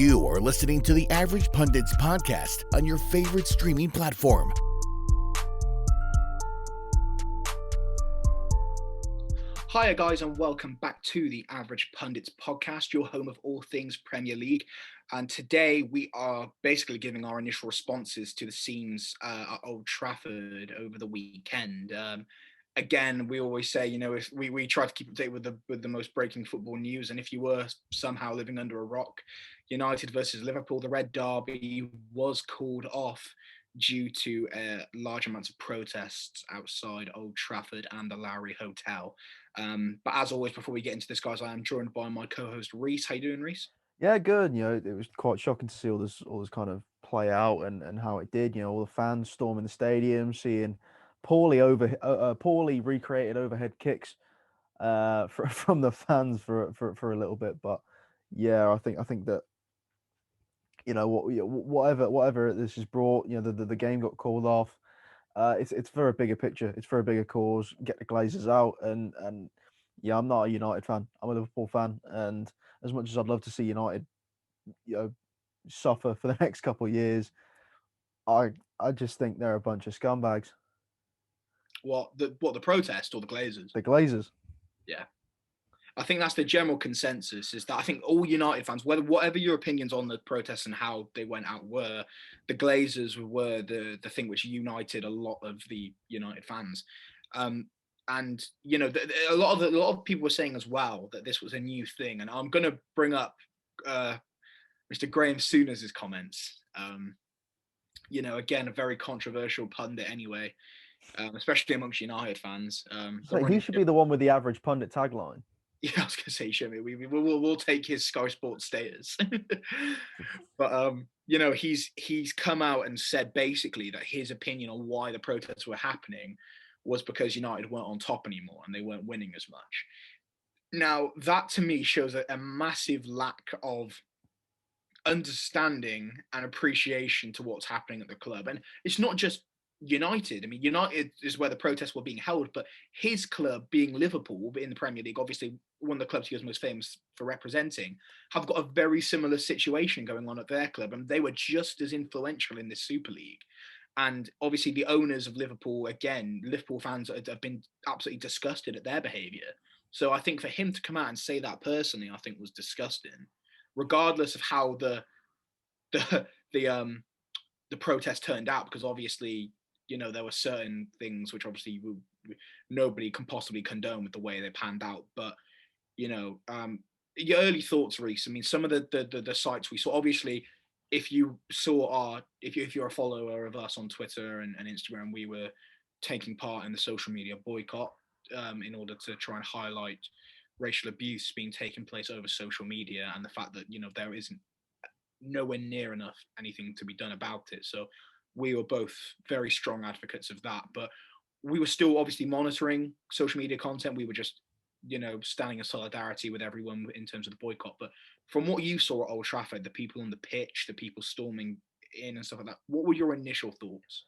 You are listening to the Average Pundits podcast on your favorite streaming platform. Hiya guys, and welcome back to the Average Pundits podcast, your home of all things Premier League. And today we are basically giving our initial responses to the scenes at Old Trafford over the weekend. Again, we always say, if we try to keep updated with the most breaking football news. And if you were somehow living under a rock, United versus Liverpool, the Red Derby was called off due to large amounts of protests outside Old Trafford and the Lowry Hotel. But as always, before we get into this, guys, I am joined by my co-host Reese. How you doing, Reese? Yeah, good. It was quite shocking to see all this kind of play out and how it did. All the fans storming the stadium, seeing poorly recreated overhead kicks from the fans for a little bit. But yeah, I think that whatever this has brought, the game got called off. It's for a bigger picture. It's for a bigger cause. Get the Glazers out, and yeah, I'm not a United fan. I'm a Liverpool fan, and as much as I'd love to see United, suffer for the next couple of years, I just think they're a bunch of scumbags. What the protest or the Glazers? The Glazers. Yeah. I think that's the general consensus, is that I think all United fans, whatever your opinions on the protests and how they went out were, the Glazers were the thing which united a lot of the United fans. And a lot of people were saying as well that this was a new thing. And I'm going to bring up Mr. Graham Souness's comments. Again, a very controversial pundit anyway, especially amongst United fans. So he should be the one with the average pundit tagline. Yeah, I was going to say, Shimmy, we'll take his Sky Sports status. But, he's come out and said basically that his opinion on why the protests were happening was because United weren't on top anymore and they weren't winning as much. Now, that to me shows a massive lack of understanding and appreciation to what's happening at the club. And it's not just United. I mean, United is where the protests were being held, but his club, being Liverpool in the Premier League, obviously one of the clubs he was most famous for representing, have got a very similar situation going on at their club, and they were just as influential in this Super League. And obviously the owners of Liverpool, again, Liverpool fans have been absolutely disgusted at their behaviour. So I think for him to come out and say that personally, I think was disgusting, regardless of how the protest turned out, because obviously, there were certain things which obviously nobody can possibly condone with the way they panned out. But, your early thoughts, Reese. I mean, some of the sites we saw, obviously, if you're a follower of us on Twitter and Instagram, we were taking part in the social media boycott in order to try and highlight racial abuse being taken place over social media and the fact that, there isn't nowhere near enough anything to be done about it. So we were both very strong advocates of that, but we were still obviously monitoring social media content. We were just, standing in solidarity with everyone in terms of the boycott. But from what you saw at Old Trafford, the people on the pitch, the people storming in and stuff like that, what were your initial thoughts?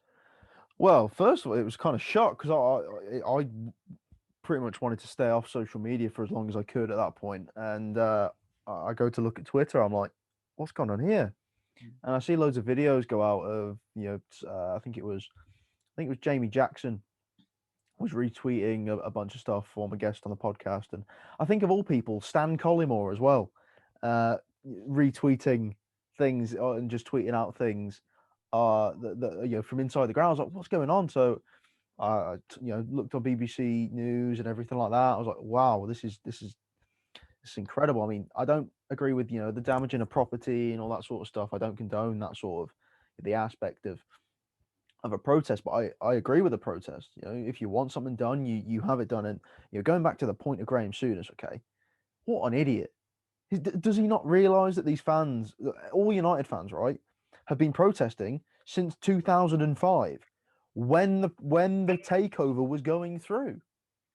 Well, first of all, it was kind of shocked because I pretty much wanted to stay off social media for as long as I could at that point. And I go to look at Twitter. I'm like, what's going on here? And I see loads of videos go out of, I think it was Jamie Jackson was retweeting a bunch of stuff, former guest on the podcast. And I think of all people, Stan Collymore as well, retweeting things and just tweeting out things that from inside the ground. I was like, what's going on? So I looked on BBC News and everything like that. I was like, wow, this is incredible. I mean, I don't agree with the damaging of property and all that sort of stuff. I don't condone that sort of the aspect of a protest, but I agree with the protest. If you want something done, you have it done. And going back to the point of Graham Souness, okay, what an idiot. Does he not realise that these fans, all United fans, right, have been protesting since 2005 when the takeover was going through?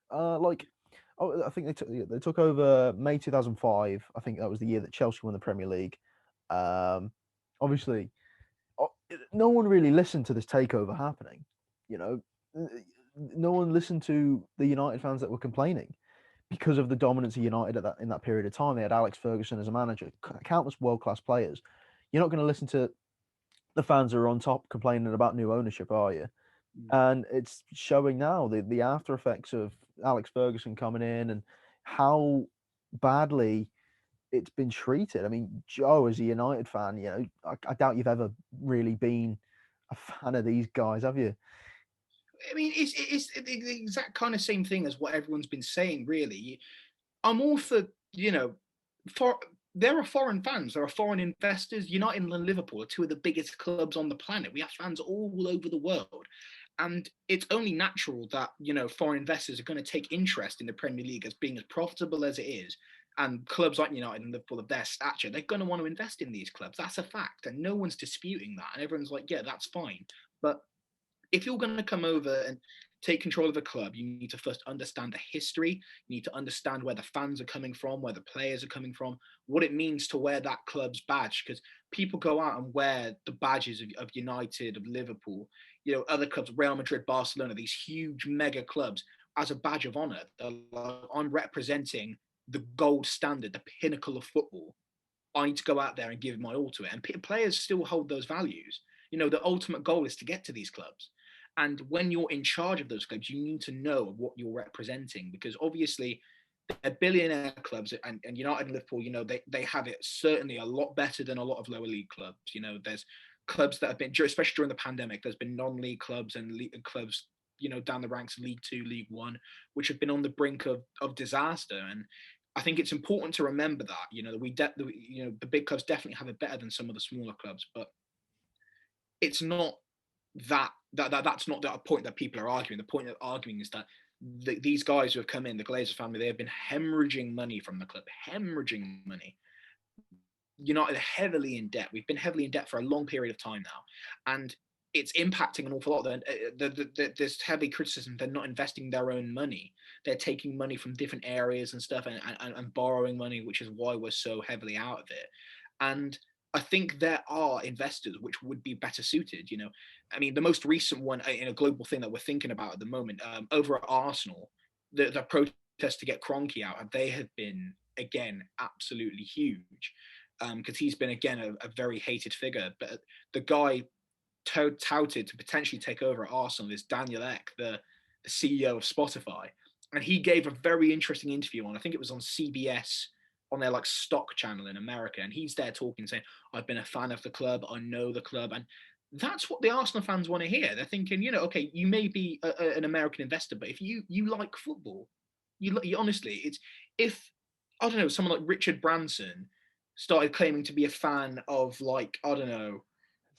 I think they took over May 2005. I think that was the year that Chelsea won the Premier League. Obviously, no one really listened to this takeover happening. No one listened to the United fans that were complaining, because of the dominance of United in that period of time. They had Alex Ferguson as a manager, countless world class players. You're not going to listen to the fans who are on top complaining about new ownership, are you? And it's showing now the after effects of Alex Ferguson coming in and how badly it's been treated. I mean, Joe, as a United fan, I doubt you've ever really been a fan of these guys, have you? I mean, it's the exact kind of same thing as what everyone's been saying, really. I'm all for, for there are foreign fans, there are foreign investors. United and Liverpool are two of the biggest clubs on the planet. We have fans all over the world. And it's only natural that, foreign investors are going to take interest in the Premier League as being as profitable as it is. And clubs like United and Liverpool of their stature, they're going to want to invest in these clubs. That's a fact. And no one's disputing that. And everyone's like, yeah, that's fine. But if you're going to come over and take control of a club, you need to first understand the history. You need to understand where the fans are coming from, where the players are coming from, what it means to wear that club's badge. Because people go out and wear the badges of United, of Liverpool, other clubs, Real Madrid, Barcelona, these huge mega clubs as a badge of honor. I'm representing the gold standard, the pinnacle of football. I need to go out there and give my all to it. And players still hold those values. The ultimate goal is to get to these clubs. And when you're in charge of those clubs, you need to know what you're representing, because obviously they're billionaire clubs, and United and Liverpool, they have it certainly a lot better than a lot of lower league clubs. There's clubs that have been, especially during the pandemic, there's been non-league clubs and clubs, down the ranks, League Two, League One, which have been on the brink of disaster. And I think it's important to remember that, the big clubs definitely have it better than some of the smaller clubs, but it's not that's not the point that people are arguing. The point of arguing is that these guys who have come in, the Glazers family, they have been hemorrhaging money from the club, hemorrhaging money. United are heavily in debt. We've been heavily in debt for a long period of time now, and it's impacting an awful lot. There's heavy criticism. They're not investing their own money. They're taking money from different areas and stuff, and borrowing money, which is why we're so heavily out of it. And I think there are investors which would be better suited. I mean, the most recent one in a global thing that we're thinking about at the moment, over at Arsenal, the protest to get Kroenke out, they have been, again, absolutely huge, because he's been, again, a very hated figure. But the guy touted to potentially take over at Arsenal is Daniel Ek, the CEO of Spotify. And he gave a very interesting interview on, I think it was on CBS, on their stock channel in America, and he's there talking, saying, I've been a fan of the club, I know the club. And that's what the Arsenal fans want to hear. They're thinking, okay, you may be an American investor, but if you like football, you honestly, it's, if, I don't know, someone like Richard Branson started claiming to be a fan of, I don't know,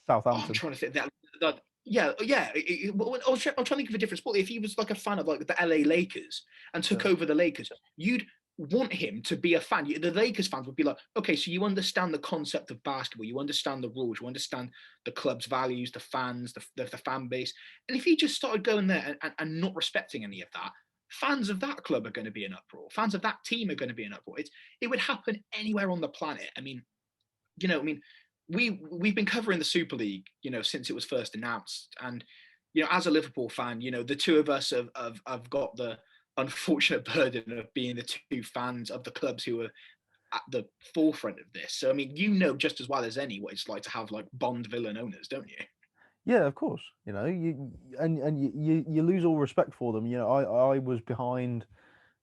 Southampton. I'm trying to think that yeah. I'm trying to think of a different sport. If he was a fan of the LA Lakers and took over the Lakers, you'd want him to be a fan. The Lakers fans would be like, okay, so you understand the concept of basketball, you understand the rules, you understand the club's values, the fans, the fan base. And if he just started going there and not respecting any of that, fans of that club are going to be in uproar. Fans of that team are going to be in uproar. It would happen anywhere on the planet. I mean, we've been covering the Super League, since it was first announced. And, as a Liverpool fan, the two of us have got the unfortunate burden of being the two fans of the clubs who are at the forefront of this. So, I mean, just as well as any what it's like to have Bond villain owners, don't you? Yeah, of course. You lose all respect for them. I was behind,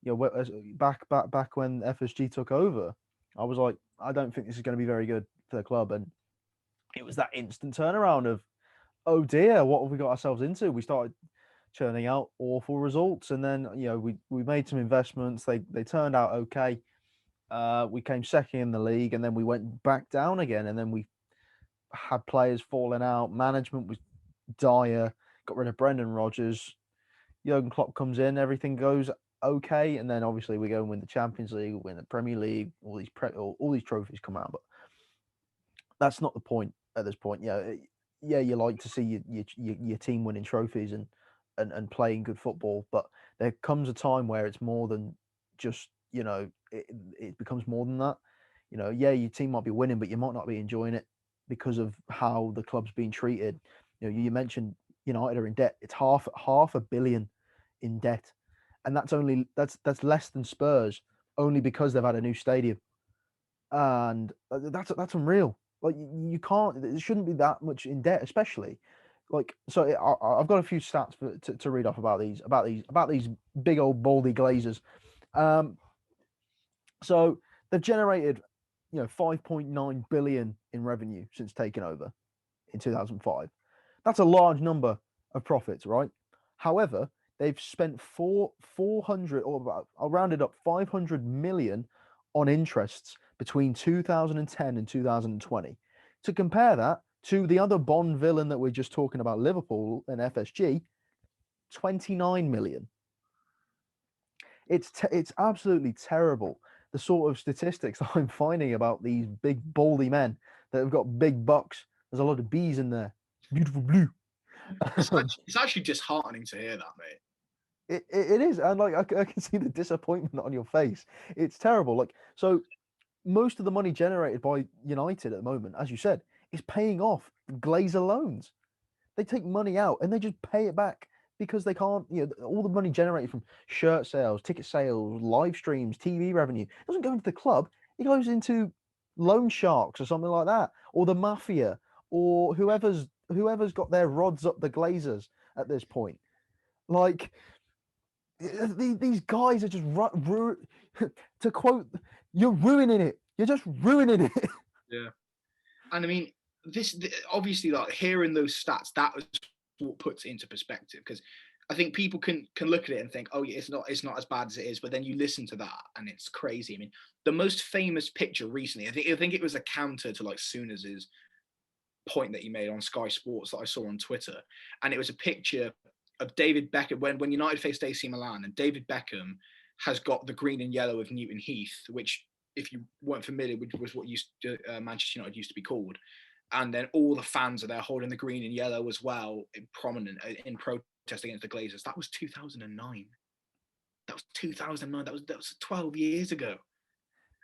back when FSG took over. I was like, I don't think this is going to be very good for the club, and it was that instant turnaround of, oh dear, what have we got ourselves into? We started churning out awful results, and then we made some investments. They turned out okay. We came second in the league, and then we went back down again, and then we had players falling out. Management was dire. Got rid of Brendan Rodgers. Jurgen Klopp comes in. Everything goes okay, and then obviously we go and win the Champions League, win the Premier League. All these trophies come out, but that's not the point at this point. Yeah, you like to see your team winning trophies and playing good football, but there comes a time where it's more than just, it becomes more than that. Yeah, your team might be winning, but you might not be enjoying it because of how the club's being treated. You mentioned United are in debt. It's half a billion in debt, and that's less than Spurs, only because they've had a new stadium, and that's unreal. Like you can't, it shouldn't be that much in debt, especially like so. I've got a few stats to read off about these big old baldy Glazers. Um, so they've generated, 5.9 billion in revenue since taking over in 2005. That's a large number of profits, right? However, they've spent 400, or about, I'll round it up, 500 million on interests between 2010 and 2020. To compare that to the other Bond villain that we're just talking about, Liverpool and FSG, 29 million. It's absolutely terrible, the sort of statistics that I'm finding about these big baldy men that have got big bucks. There's a lot of bees in there. Beautiful blue. It's actually disheartening to hear that, mate. It is, and like I can see the disappointment on your face. It's terrible. Like, so most of the money generated by United at the moment, as you said, is paying off Glazer loans. They take money out and they just pay it back because they can't, all the money generated from shirt sales, ticket sales, live streams, TV revenue doesn't go into the club. It goes into loan sharks or something like that, or the mafia, or whoever's got their rods up the Glazers at this point. Like, these guys are just to quote, you're ruining it. You're just ruining it. Yeah, and I mean, obviously, like hearing those stats, that was what puts it into perspective, because I think people can look at it and think, oh yeah, it's not as bad as it is, but then you listen to that and it's crazy. I mean, the most famous picture recently, I think it was a counter to like Souness's point that he made on Sky Sports that I saw on Twitter, and it was a picture of David Beckham when United faced AC Milan, and David Beckham has got the green and yellow of Newton Heath, which, if you weren't familiar with, was what Manchester United used to be called. And then all the fans are there holding the green and yellow as well, prominent in protest against the Glazers. That was 2009. That was 2009. That was 12 years ago,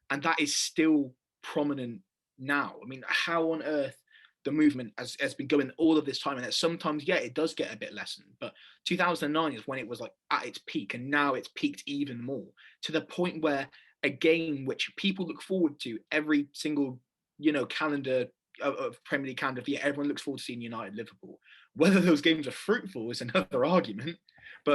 and that is still prominent now. I mean, how on earth the movement has been going all of this time, and that sometimes, yeah, it does get a bit lessened, but 2009 is when it was like at its peak, and now it's peaked even more, to the point where a game which people look forward to every single calendar of Premier League calendar year, everyone looks forward to seeing United Liverpool. Whether those games are fruitful is another argument. But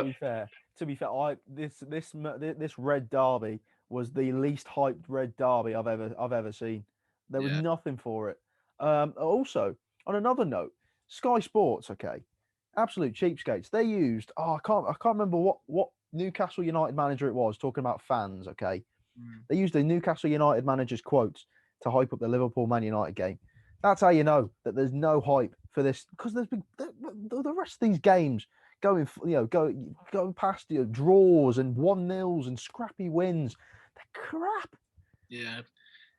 to be fair, this red derby was the least hyped red derby I've ever seen. There was nothing for it. Also, on another note, Sky Sports, okay, absolute cheapskates. They used I can't remember what Newcastle United manager it was talking about fans. Okay, they used the Newcastle United manager's quotes to hype up the Liverpool Man United game. That's how you know that there's no hype for this, because there's been the rest of these games going past draws and 1-0s and scrappy wins. They're crap. Yeah.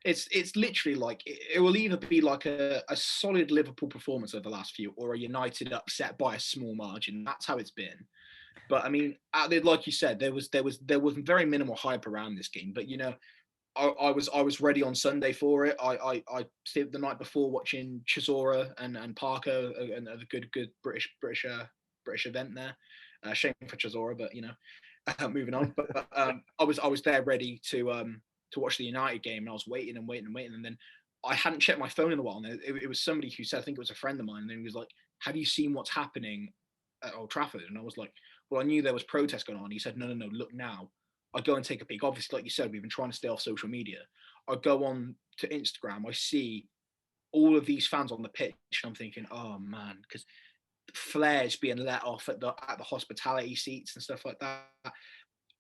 It's literally like it will either be like a solid Liverpool performance over the last few, or a United upset by a small margin. That's how it's been. But I mean, like you said, there was very minimal hype around this game. But I was ready on Sunday for it. I stayed the night before watching Chisora and Parker, and a good British event there. Shame for Chisora, but moving on. But I was there ready to watch the United game, and I was waiting, and then I hadn't checked my phone in a while, and it was somebody who said, I think it was a friend of mine, and he was like, "Have you seen what's happening at Old Trafford?" And I was like, "Well, I knew there was protests going on." He said, "No, look now." I go and take a peek. Obviously, like you said, we've been trying to stay off social media. I go on to Instagram. I see all of these fans on the pitch, and I'm thinking, "Oh man," because flares being let off at the hospitality seats and stuff like that.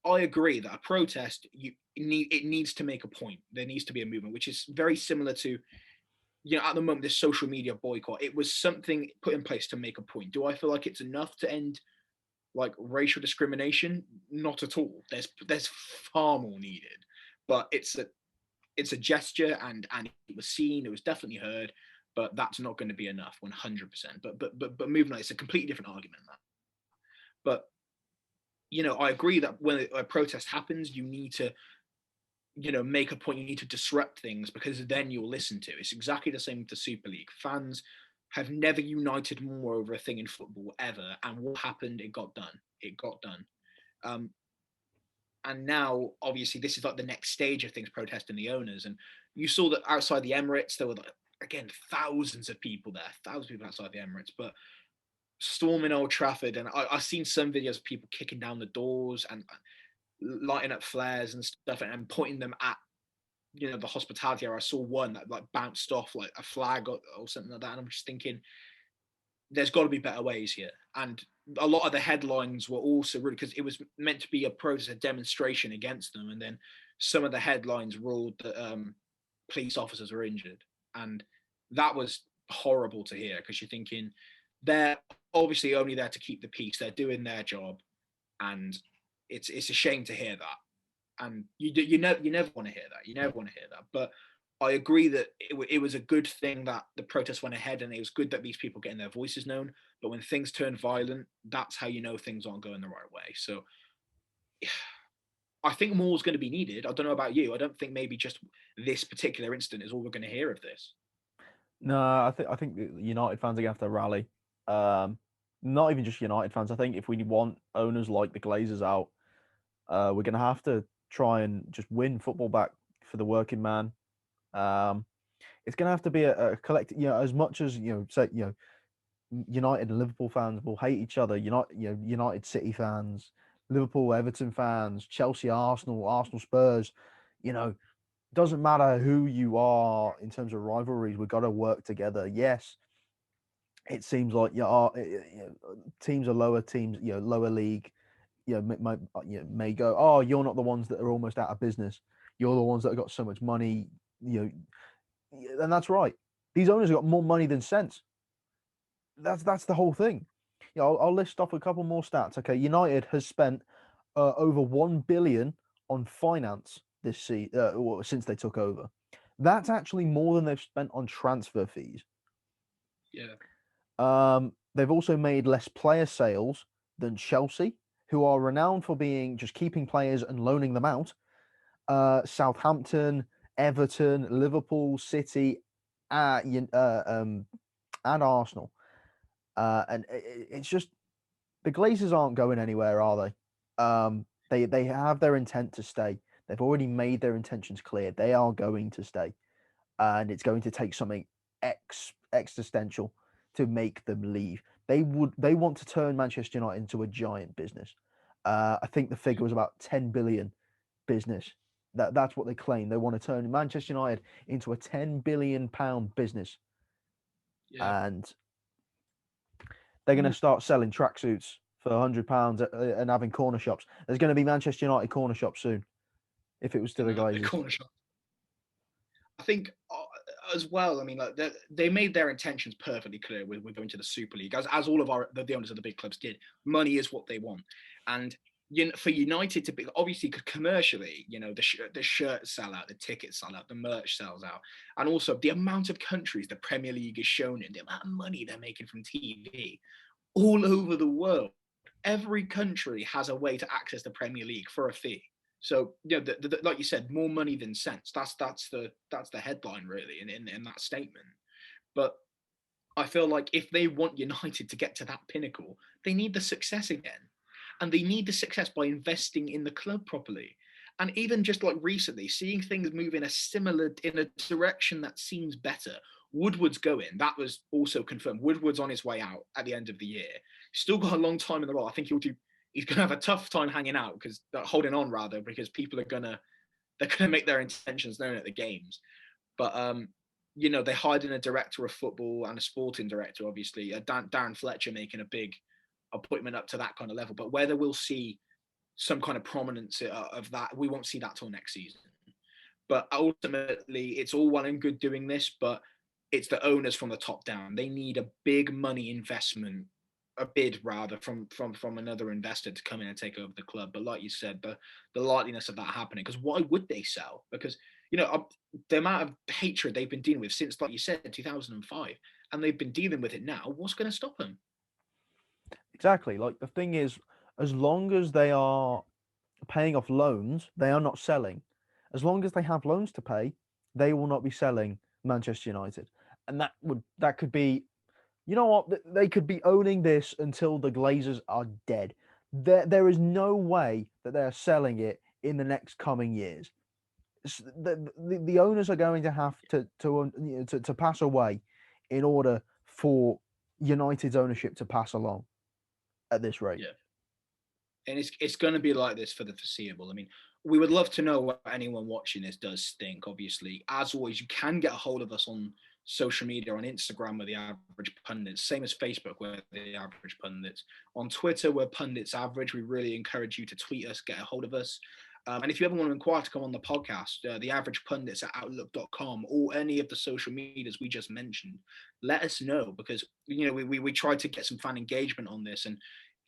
I agree that a protest, it needs to make a point. There needs to be a movement, which is very similar to, at the moment, this social media boycott. It was something put in place to make a point. Do I feel like it's enough to end like racial discrimination? Not at all. There's far more needed, but it's a gesture, and it was seen. It was definitely heard, but that's not going to be enough, 100%. But moving on, it's a completely different argument than that. But I agree that when a protest happens, you need to, make a point. You need to disrupt things, because then you'll listen to. It's exactly the same with the Super League. Fans have never united more over a thing in football ever. And what happened? It got done. And now, obviously, this is like the next stage of things, protesting the owners. And you saw that outside the Emirates, there were, like, again, thousands of people there, thousands of people outside the Emirates. But storming Old Trafford, and I've seen some videos of people kicking down the doors and lighting up flares and stuff, and pointing them at, the hospitality area. I saw one that like bounced off like a flag or something like that, and I'm just thinking, there's got to be better ways here. And a lot of the headlines were also really, because it was meant to be a protest, a demonstration against them, and then some of the headlines ruled that police officers were injured, and that was horrible to hear, because you're thinking they're obviously only there to keep the peace. They're doing their job, and it's a shame to hear that. And you never want to hear that. You never want to hear that. But I agree that it was a good thing that the protest went ahead, and it was good that these people getting their voices known. But when things turn violent, that's how you know things aren't going the right way. So I think more is going to be needed. I don't know about you. I don't think maybe just this particular incident is all we're going to hear of this. No, I think the United fans are gonna have to rally. Not even just United fans. I think if we want owners like the Glazers out, we're gonna have to try and just win football back for the working man. It's gonna have to be a collective. As much as say United and Liverpool fans will hate each other. United City fans, Liverpool, Everton fans, Chelsea, Arsenal, Spurs. Doesn't matter who you are in terms of rivalries. We've got to work together. Yes, it seems like teams are lower teams, lower league, may go, oh, you're not the ones that are almost out of business. You're the ones that have got so much money, and that's right. These owners have got more money than sense. That's the whole thing. I'll list off a couple more stats. Okay, United has spent over 1 billion on finance this season, since they took over. That's actually more than they've spent on transfer fees. Yeah. They've also made less player sales than Chelsea, who are renowned for just keeping players and loaning them out. Southampton, Everton, Liverpool, City, and Arsenal. And it's just the Glazers aren't going anywhere, are they? They have their intent to stay. They've already made their intentions clear. They are going to stay, and it's going to take something existential to make them leave. They want to turn Manchester United into a giant business. I think the figure was about 10 billion business. That's what they claim. They want to turn Manchester United into a 10 billion pound business. Yeah. And they're going to start selling tracksuits for £100 and having corner shops. There's going to be Manchester United corner shops soon, if it was to the Glazers. Corner shop. I think as well. I mean, like they made their intentions perfectly clear with going to the Super League, as all of the owners of the big clubs did. Money is what they want, and for United to be, obviously, commercially, the shirts sell out, the tickets sell out, the merch sells out, and also the amount of countries the Premier League is shown in, the amount of money they're making from TV all over the world. Every country has a way to access the Premier League for a fee. So like you said, more money than sense. That's the headline really in that statement. But I feel like if they want United to get to that pinnacle, they need the success again, and they need the success by investing in the club properly. And even just like recently, seeing things move in a direction that seems better. Woodward's going. That was also confirmed. Woodward's on his way out at the end of the year. Still got a long time in the role. I think he's going to have a tough time hanging out, holding on rather, because people they're going to make their intentions known at the games. But they hired in a director of football and a sporting director, obviously. Darren Fletcher making a big appointment up to that kind of level. But whether we'll see some kind of prominence of that, we won't see that till next season. But ultimately, it's all well and good doing this, but it's the owners from the top down. They need a big money investment, a bid rather, from another investor to come in and take over the club. But like you said, the likeliness of that happening, because why would they sell? Because the amount of hatred they've been dealing with since, like you said, 2005, and they've been dealing with it now. What's going to stop them? Exactly. Like, the thing is, as long as they are paying off loans, they are not selling. As long as they have loans to pay, they will not be selling Manchester United. And that could be, you know what, they could be owning this until the Glazers are dead. There is no way that they are selling it in the next coming years. The owners are going to have to pass away in order for United's ownership to pass along at this rate. Yeah. And it's going to be like this for the foreseeable. I mean, we would love to know what anyone watching this does think. Obviously, as always, you can get a hold of us on social media, on Instagram, we're the Average Pundits, same as Facebook, we're the Average Pundits. On Twitter, we're Pundits Average. We really encourage you to tweet us, get a hold of us. And if you ever want to inquire to come on the podcast, the Average Pundits at outlook.com, or any of the social medias we just mentioned, let us know, because we try to get some fan engagement on this. And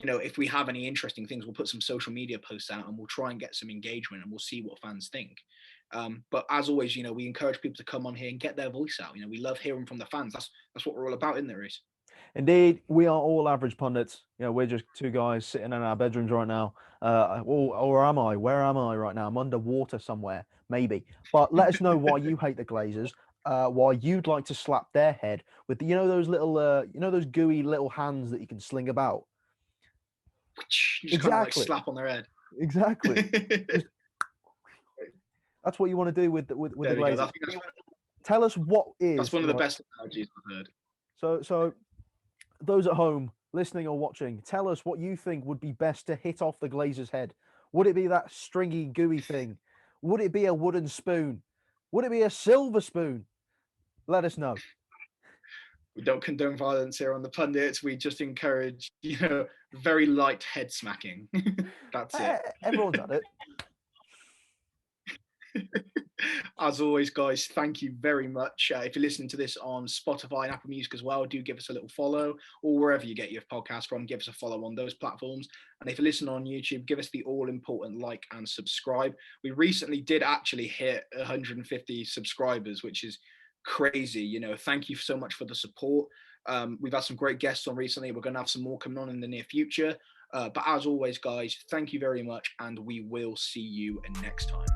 if we have any interesting things, we'll put some social media posts out and we'll try and get some engagement, and we'll see what fans think. But as always, we encourage people to come on here and get their voice out. We love hearing from the fans. That's what we're all about, isn't there, Reece? Indeed, we are all average pundits. We're just two guys sitting in our bedrooms right now. Or am I? Where am I right now? I'm underwater somewhere, maybe. But let us know why you hate the Glazers. Why you'd like to slap their head with those little, those gooey little hands that you can sling about. Just kind of like slap on their head. Exactly. That's what you want to do with the Glazers. Tell us what is. That's one of the best analogies I've heard. So those at home listening or watching, tell us what you think would be best to hit off the Glazer's head. Would it be that stringy, gooey thing? Would it be a wooden spoon? Would it be a silver spoon? Let us know. We don't condone violence here on the Pundits. We just encourage, very light head smacking. That's it. Everyone's at it. As always, guys, thank you very much. If you're listening to this on Spotify and Apple Music as well, do give us a little follow, or wherever you get your podcast from, give us a follow on those platforms. And if you're listening on YouTube, give us the all-important like and subscribe. We recently did actually hit 150 subscribers, which is crazy. Thank you so much for the support. We've had some great guests on recently. We're going to have some more coming on in the near future. But as always, guys, thank you very much, and we will see you next time.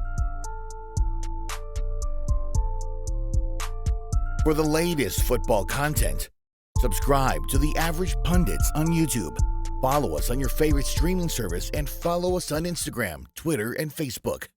For the latest football content, subscribe to The Average Pundits on YouTube. Follow us on your favorite streaming service and follow us on Instagram, Twitter, and Facebook.